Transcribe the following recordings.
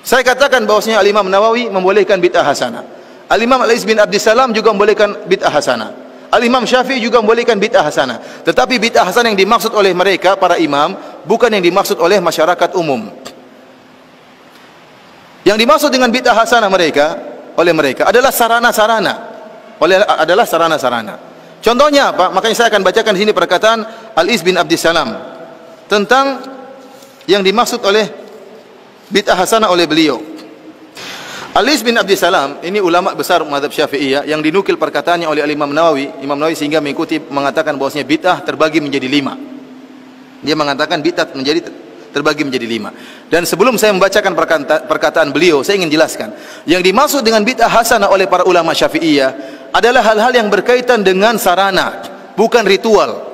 Saya katakan bahwasanya Al-Imam Nawawi membolehkan bid'ah hasanah. Al-Imam Al-Iz bin Abdissalam juga membolehkan bid'ah hasanah. Al-Imam Syafi'i juga membolehkan bid'ah hasanah. Tetapi bid'ah hasanah yang dimaksud oleh mereka para imam bukan yang dimaksud oleh masyarakat umum. Yang dimaksud dengan bid'ah hasanah oleh mereka adalah sarana-sarana. Contohnya apa? Makanya saya akan bacakan di sini perkataan Al-Iz bin Abdissalam tentang yang dimaksud oleh bid'ah hasanah oleh beliau. Al-Iz bin Abdissalam ini ulama besar mazhab Syafi'iyah yang dinukil perkataannya oleh Imam Nawawi sehingga mengikuti mengatakan bahwasanya bid'ah terbagi menjadi 5. Dia mengatakan bid'ah terbagi menjadi 5. Dan sebelum saya membacakan perkataan beliau, saya ingin jelaskan. Yang dimaksud dengan bid'ah hasanah oleh para ulama Syafi'iyah adalah hal-hal yang berkaitan dengan sarana, bukan ritual.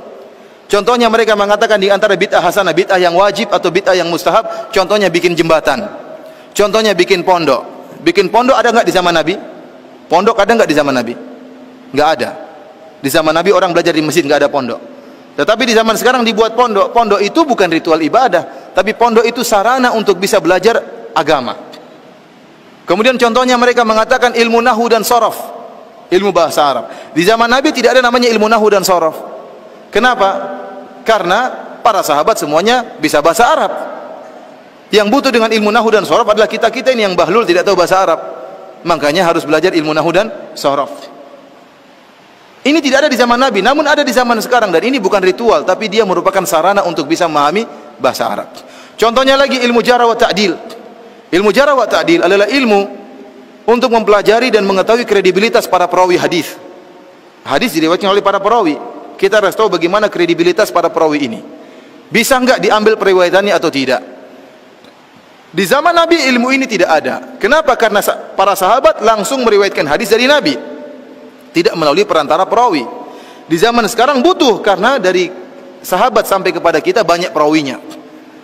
Contohnya mereka mengatakan di antara bid'ah hasanah, bid'ah yang wajib atau bid'ah yang mustahab, contohnya bikin jembatan. Contohnya bikin pondok. Bikin pondok ada enggak di zaman Nabi? Pondok ada enggak di zaman Nabi? Enggak ada. Di zaman Nabi orang belajar di masjid, enggak ada pondok. Tetapi di zaman sekarang dibuat pondok. Pondok itu bukan ritual ibadah, tapi pondok itu sarana untuk bisa belajar agama. Kemudian contohnya mereka mengatakan ilmu nahwu dan shorof, ilmu bahasa Arab. Di zaman Nabi tidak ada namanya ilmu nahwu dan shorof. Kenapa? Karena para sahabat semuanya bisa bahasa Arab. Yang butuh dengan ilmu nahwu dan shorof adalah kita-kita ini yang bahlul tidak tahu bahasa Arab. Makanya harus belajar ilmu nahwu dan shorof. Ini tidak ada di zaman Nabi, namun ada di zaman sekarang, dan ini bukan ritual, tapi dia merupakan sarana untuk bisa memahami bahasa Arab. Contohnya lagi ilmu jarh wa ta'dil. Ilmu jarh wa ta'dil adalah ilmu untuk mempelajari dan mengetahui kredibilitas para perawi hadis. Hadis diriwayatkan oleh para perawi. Kita harus tahu bagaimana kredibilitas para perawi ini. Bisa enggak diambil periwayatannya atau tidak? Di zaman Nabi ilmu ini tidak ada. Kenapa? Karena para sahabat langsung meriwayatkan hadis dari Nabi, tidak melalui perantara perawi. Di zaman sekarang butuh, karena dari sahabat sampai kepada kita banyak perawinya.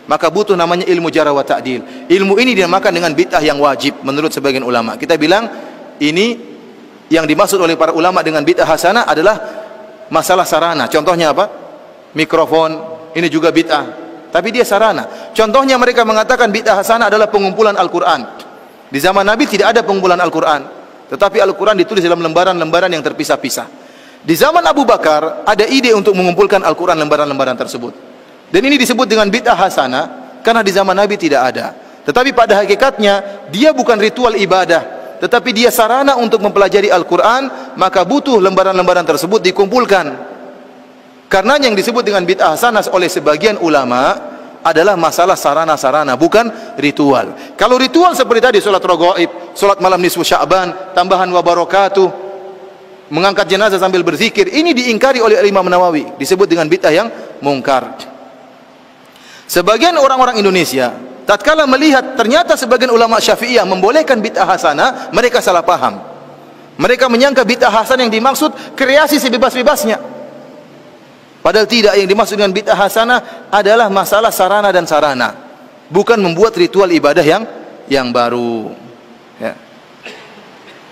Maka butuh namanya ilmu jarh wa ta'dil. Ilmu ini dinamakan dengan bid'ah yang wajib menurut sebagian ulama. Kita bilang ini yang dimaksud oleh para ulama dengan bid'ah hasanah adalah masalah sarana. Contohnya apa? Mikrofon, ini juga bid'ah, tapi dia sarana. Contohnya mereka mengatakan bid'ah hasanah adalah pengumpulan Al-Quran. Di zaman Nabi tidak ada pengumpulan Al-Quran, tetapi Al-Quran ditulis dalam lembaran-lembaran yang terpisah-pisah. Di zaman Abu Bakar ada ide untuk mengumpulkan Al-Quran lembaran-lembaran tersebut, dan ini disebut dengan bid'ah hasanah karena di zaman Nabi tidak ada. Tetapi pada hakikatnya dia bukan ritual ibadah, tetapi dia sarana untuk mempelajari Al-Quran. Maka butuh lembaran-lembaran tersebut dikumpulkan. Karena yang disebut dengan bid'ah hasanah oleh sebagian ulama adalah masalah sarana-sarana, bukan ritual. Kalau ritual seperti tadi, sholat raghaib, sholat malam nisfu Sya'ban, tambahan wa barakatuh, mengangkat jenazah sambil berzikir, ini diingkari oleh Imam Nawawi, disebut dengan bid'ah yang mungkar. Sebagian orang-orang Indonesia tatkala melihat ternyata sebagian ulama Syafi'iyah membolehkan bid'ah hasanah, mereka salah paham. Mereka menyangka bid'ah hasanah yang dimaksud kreasi sebebas-bebasnya. Padahal tidak, yang dimaksud dengan bid'ah hasanah adalah masalah sarana dan sarana, bukan membuat ritual ibadah yang baru. Ya.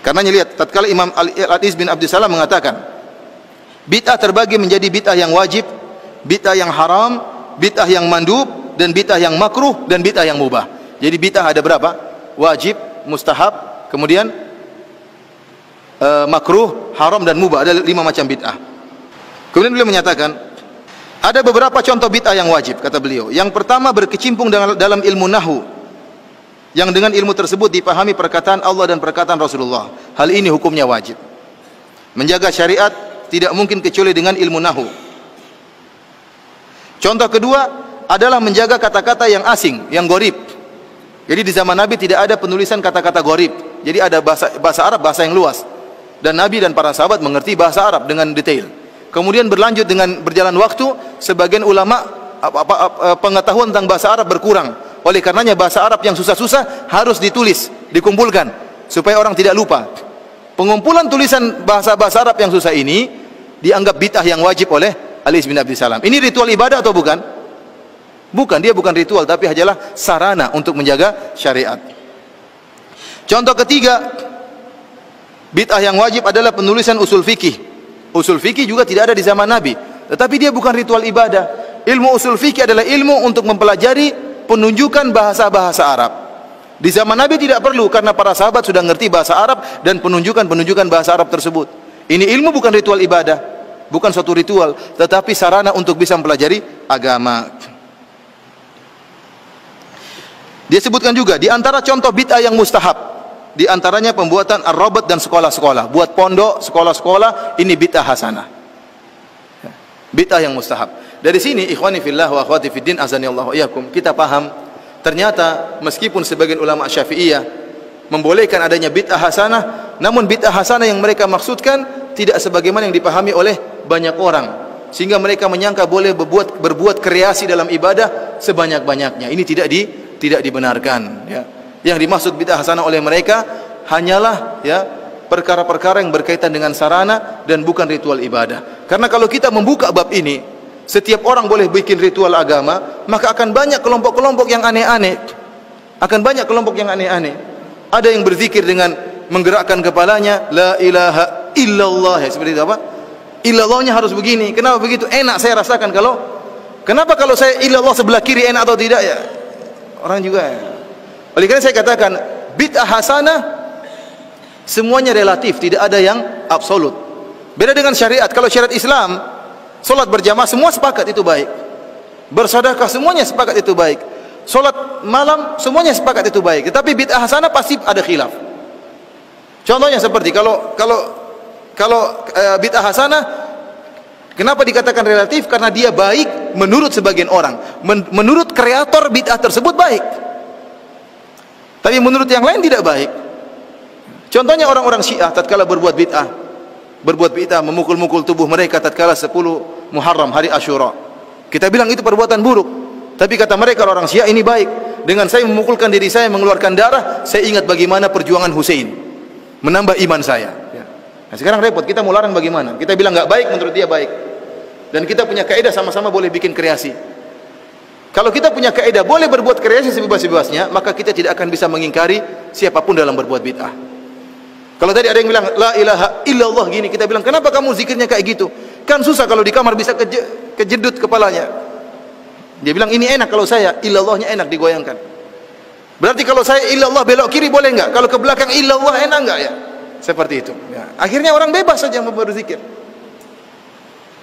Karena lihat, tatkala Imam Al-Iz bin Abdissalam mengatakan bid'ah terbagi menjadi bid'ah yang wajib, bid'ah yang haram, bid'ah yang mandub, dan bid'ah yang makruh, dan bid'ah yang mubah. Jadi bid'ah ada berapa? Wajib, mustahab, kemudian makruh, haram, dan mubah. Ada 5 macam bid'ah. Kemudian beliau menyatakan ada beberapa contoh bid'ah yang wajib, kata beliau. Yang pertama, berkecimpung dalam ilmu nahwu, yang dengan ilmu tersebut dipahami perkataan Allah dan perkataan Rasulullah. Hal ini hukumnya wajib. Menjaga syariat tidak mungkin kecuali dengan ilmu nahwu. Contoh kedua adalah menjaga kata-kata yang asing, yang gharib. Jadi di zaman Nabi tidak ada penulisan kata-kata gharib. Jadi ada bahasa Arab, bahasa yang luas. Dan Nabi dan para sahabat mengerti bahasa Arab dengan detail. Kemudian berlanjut dengan berjalan waktu, sebagian ulama pengetahuan tentang bahasa Arab berkurang. Oleh karenanya bahasa Arab yang susah-susah harus ditulis, dikumpulkan supaya orang tidak lupa. Pengumpulan tulisan bahasa-bahasa Arab yang susah ini dianggap bid'ah yang wajib oleh Al-Iz bin Abdissalam. Ini ritual ibadah atau bukan? Bukan, dia bukan ritual, tapi hanyalah sarana untuk menjaga syariat. Contoh ketiga, bid'ah yang wajib adalah penulisan usul fikih. Usul fikih juga tidak ada di zaman Nabi, tetapi dia bukan ritual ibadah. Ilmu usul fikih adalah ilmu untuk mempelajari penunjukan bahasa-bahasa Arab. Di zaman Nabi tidak perlu, karena para sahabat sudah ngerti bahasa Arab dan penunjukan bahasa Arab tersebut. Ini ilmu, bukan ritual ibadah, bukan suatu ritual, tetapi sarana untuk bisa mempelajari agama. Dia sebutkan juga di antara contoh bid'ah yang mustahab, di antaranya pembuatan ar-rabat dan sekolah-sekolah, buat pondok, sekolah-sekolah, ini bid'ah hasanah. Bid'ah yang mustahab. Dari sini ikhwani fillah wa akhwati fiddin azanillahu iyyakum, kita paham ternyata meskipun sebagian ulama Syafi'iyah membolehkan adanya bid'ah hasanah, namun bid'ah hasanah yang mereka maksudkan tidak sebagaimana yang dipahami oleh banyak orang, sehingga mereka menyangka boleh berbuat kreasi dalam ibadah sebanyak-banyaknya. Ini tidak dibenarkan, ya. Yang dimaksud bid'ah hasanah oleh mereka hanyalah, ya, perkara-perkara yang berkaitan dengan sarana dan bukan ritual ibadah. Karena kalau kita membuka bab ini, setiap orang boleh bikin ritual agama, maka akan banyak kelompok-kelompok yang aneh-aneh. Akan banyak kelompok yang aneh-aneh. Ada yang berzikir dengan menggerakkan kepalanya, la ilaha illallah, ya, seperti itu apa? Illallahnya harus begini. Kenapa begitu? Enak saya rasakan kalau. Kenapa kalau saya illallah sebelah kiri enak atau tidak, ya? Orang juga, ya. Oleh karena saya katakan bid'ah hasanah semuanya relatif, tidak ada yang absolut. Beda dengan syariat. Kalau syariat Islam, solat berjamaah semua sepakat itu baik, bersedekah semuanya sepakat itu baik, solat malam semuanya sepakat itu baik. Tetapi bid'ah hasanah pasti ada khilaf. Contohnya seperti kalau bid'ah hasanah, kenapa dikatakan relatif? Karena dia baik menurut sebagian orang, menurut kreator bid'ah tersebut baik, tapi menurut yang lain tidak baik. Contohnya orang-orang Syiah tatkala berbuat bid'ah memukul-mukul tubuh mereka tatkala 10 Muharram, hari Asyura. Kita bilang itu perbuatan buruk, tapi kata mereka orang Syiah ini baik. Dengan saya memukulkan diri saya, mengeluarkan darah, saya ingat bagaimana perjuangan Hussein, menambah iman saya. Nah sekarang repot, kita mau larang bagaimana? Kita bilang nggak baik, menurut dia baik. Dan kita punya kaidah sama-sama boleh bikin kreasi. Kalau kita punya kaidah boleh berbuat kreasi sebebas-bebasnya, maka kita tidak akan bisa mengingkari siapapun dalam berbuat bid'ah. Kalau tadi ada yang bilang la ilaha illallah gini, kita bilang kenapa kamu zikirnya kayak gitu? Kan susah kalau di kamar bisa kejedut kepalanya. Dia bilang ini enak kalau saya, illallahnya enak digoyangkan. Berarti kalau saya illallah belok kiri boleh enggak? Kalau ke belakang illallah enak enggak, ya? Seperti itu, ya. Akhirnya orang bebas saja mau berzikir.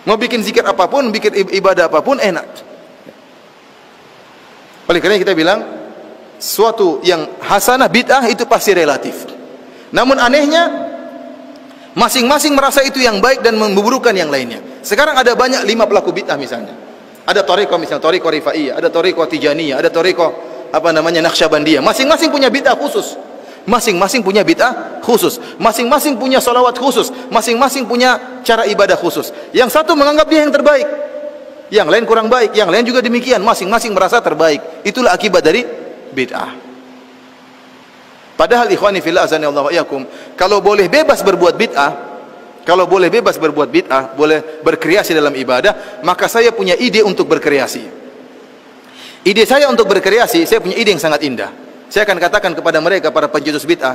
Mau bikin zikir apapun, bikin ibadah apapun enak. Oleh karena kita bilang suatu yang hasanah bid'ah itu pasti relatif. Namun anehnya masing-masing merasa itu yang baik dan memburukan yang lainnya. Sekarang ada banyak 5 pelaku bid'ah misalnya. Ada thariqah misalnya, thariqah Rifaiyah, ada thariqah Tijaniyah, ada thariqah Naqsyabandiyah. Masing-masing punya bid'ah khusus. Masing-masing punya bid'ah khusus. Masing-masing punya salawat khusus. Masing-masing punya cara ibadah khusus. Yang satu menganggap dia yang terbaik, yang lain kurang baik, yang lain juga demikian. Masing-masing merasa terbaik. Itulah akibat dari bid'ah. Padahal ikhwani fillah azanillahu iyyakum, kalau boleh bebas berbuat bid'ah, boleh berkreasi dalam ibadah, maka saya punya ide untuk berkreasi. Ide saya untuk berkreasi, saya punya ide yang sangat indah. Saya akan katakan kepada mereka, para pencetus bid'ah,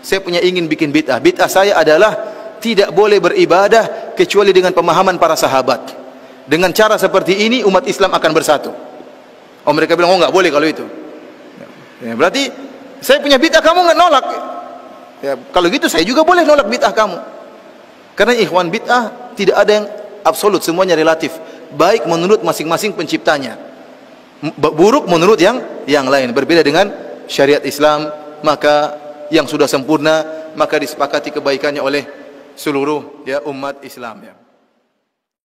saya punya ingin bikin bid'ah. Bid'ah saya adalah tidak boleh beribadah kecuali dengan pemahaman para sahabat. Dengan cara seperti ini umat Islam akan bersatu. Oh, mereka bilang, oh nggak boleh kalau itu. Ya, berarti saya punya bid'ah, kamu nggak nolak. Ya, kalau gitu saya juga boleh nolak bid'ah kamu. Karena ikhwan, bid'ah tidak ada yang absolut, semuanya relatif. Baik menurut masing-masing penciptanya, buruk menurut yang lain. Berbeda dengan syariat Islam, maka yang sudah sempurna, maka disepakati kebaikannya oleh seluruh umat Islam, ya.